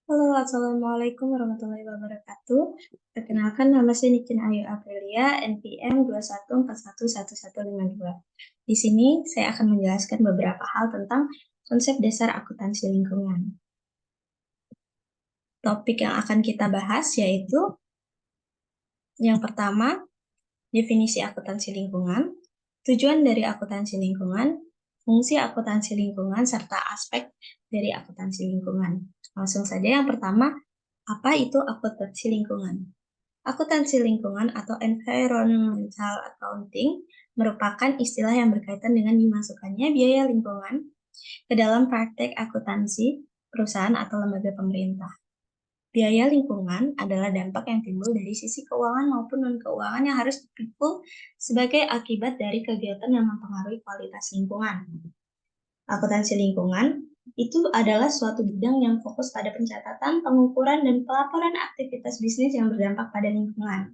Halo, Assalamualaikum warahmatullahi wabarakatuh. Perkenalkan, nama saya Nikin Ayu Aprilia, NPM 21411152. Di sini saya akan menjelaskan beberapa hal tentang konsep dasar akuntansi lingkungan. Topik yang akan kita bahas yaitu yang pertama, definisi akuntansi lingkungan, tujuan dari akuntansi lingkungan, fungsi akuntansi lingkungan, serta aspek dari akuntansi lingkungan. Langsung saja yang pertama, apa itu akuntansi lingkungan? Akuntansi lingkungan atau environmental accounting merupakan istilah yang berkaitan dengan dimasukkannya biaya lingkungan ke dalam praktek akuntansi perusahaan atau lembaga pemerintah. Biaya lingkungan adalah dampak yang timbul dari sisi keuangan maupun non-keuangan yang harus dipikul sebagai akibat dari kegiatan yang mempengaruhi kualitas lingkungan. Akuntansi lingkungan itu adalah suatu bidang yang fokus pada pencatatan, pengukuran, dan pelaporan aktivitas bisnis yang berdampak pada lingkungan.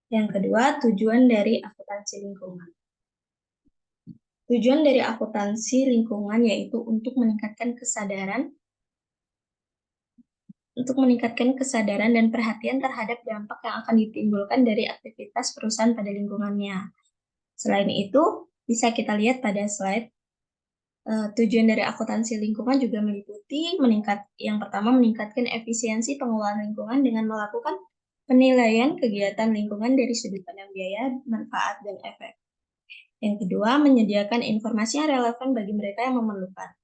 Yang kedua, tujuan dari akuntansi lingkungan. Tujuan dari akuntansi lingkungan yaitu untuk meningkatkan kesadaran dan perhatian terhadap dampak yang akan ditimbulkan dari aktivitas perusahaan pada lingkungannya. Selain itu, bisa kita lihat pada slide, tujuan dari akuntansi lingkungan juga meliputi yang pertama meningkatkan efisiensi pengelolaan lingkungan dengan melakukan penilaian kegiatan lingkungan dari sudut pandang biaya, manfaat, dan efek. Yang kedua, menyediakan informasi yang relevan bagi mereka yang memerlukan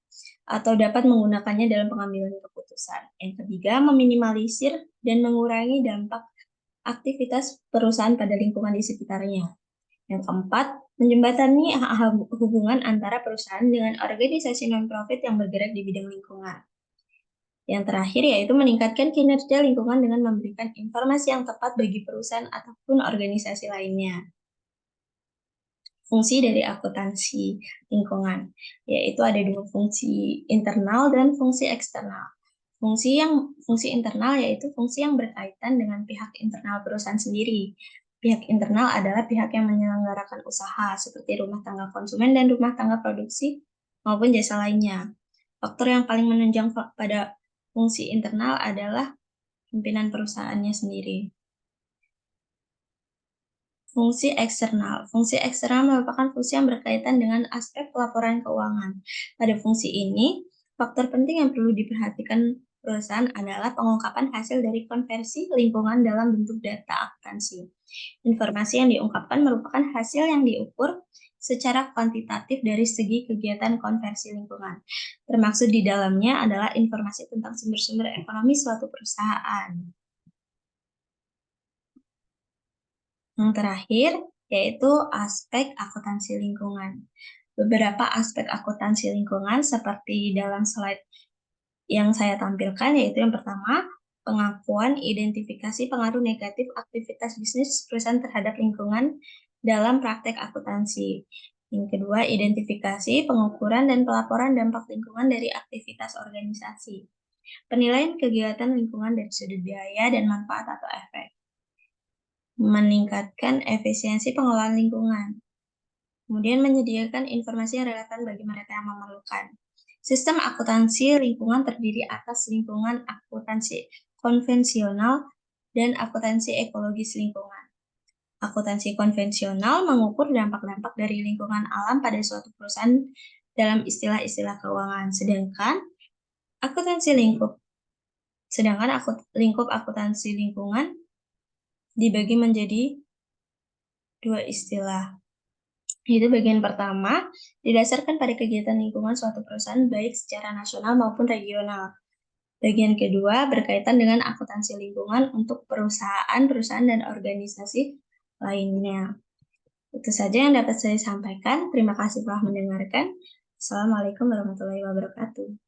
atau dapat menggunakannya dalam pengambilan keputusan. Yang ketiga, meminimalisir dan mengurangi dampak aktivitas perusahaan pada lingkungan di sekitarnya. Yang keempat, menjembatani hubungan antara perusahaan dengan organisasi non-profit yang bergerak di bidang lingkungan. Yang terakhir yaitu meningkatkan kinerja lingkungan dengan memberikan informasi yang tepat bagi perusahaan ataupun organisasi lainnya. Fungsi dari akuntansi lingkungan, yaitu ada dua fungsi internal dan fungsi eksternal. Fungsi internal yaitu fungsi yang berkaitan dengan pihak internal perusahaan sendiri. Pihak internal adalah pihak yang menyelenggarakan usaha seperti rumah tangga konsumen dan rumah tangga produksi maupun jasa lainnya. Faktor yang paling menunjang pada fungsi internal adalah pimpinan perusahaannya sendiri. Fungsi eksternal. Fungsi eksternal merupakan fungsi yang berkaitan dengan aspek pelaporan keuangan. Pada fungsi ini, faktor penting yang perlu diperhatikan perusahaan adalah pengungkapan hasil dari konversi lingkungan dalam bentuk data akuntansi. Informasi yang diungkapkan merupakan hasil yang diukur secara kuantitatif dari segi kegiatan konversi lingkungan. Termaksud di dalamnya adalah informasi tentang sumber-sumber ekonomi suatu perusahaan. Yang terakhir, yaitu aspek akuntansi lingkungan. Beberapa aspek akuntansi lingkungan seperti dalam slide yang saya tampilkan, yaitu yang pertama, pengakuan identifikasi pengaruh negatif aktivitas bisnis perusahaan terhadap lingkungan dalam praktek akuntansi. Yang kedua, identifikasi, pengukuran, dan pelaporan dampak lingkungan dari aktivitas organisasi. Penilaian kegiatan lingkungan dari sudut biaya dan manfaat atau efek. Meningkatkan efisiensi pengelolaan lingkungan. Kemudian menyediakan informasi yang relevan bagi mereka yang memerlukan. Sistem akuntansi lingkungan terdiri atas lingkungan akuntansi konvensional dan akuntansi ekologis lingkungan. Akuntansi konvensional mengukur dampak-dampak dari lingkungan alam pada suatu perusahaan dalam istilah-istilah keuangan, sedangkan lingkup akuntansi lingkungan dibagi menjadi dua istilah. Itu bagian pertama, didasarkan pada kegiatan lingkungan suatu perusahaan baik secara nasional maupun regional. Bagian kedua berkaitan dengan akuntansi lingkungan untuk perusahaan dan organisasi lainnya. Itu saja yang dapat saya sampaikan. Terima kasih telah mendengarkan. Assalamualaikum warahmatullahi wabarakatuh.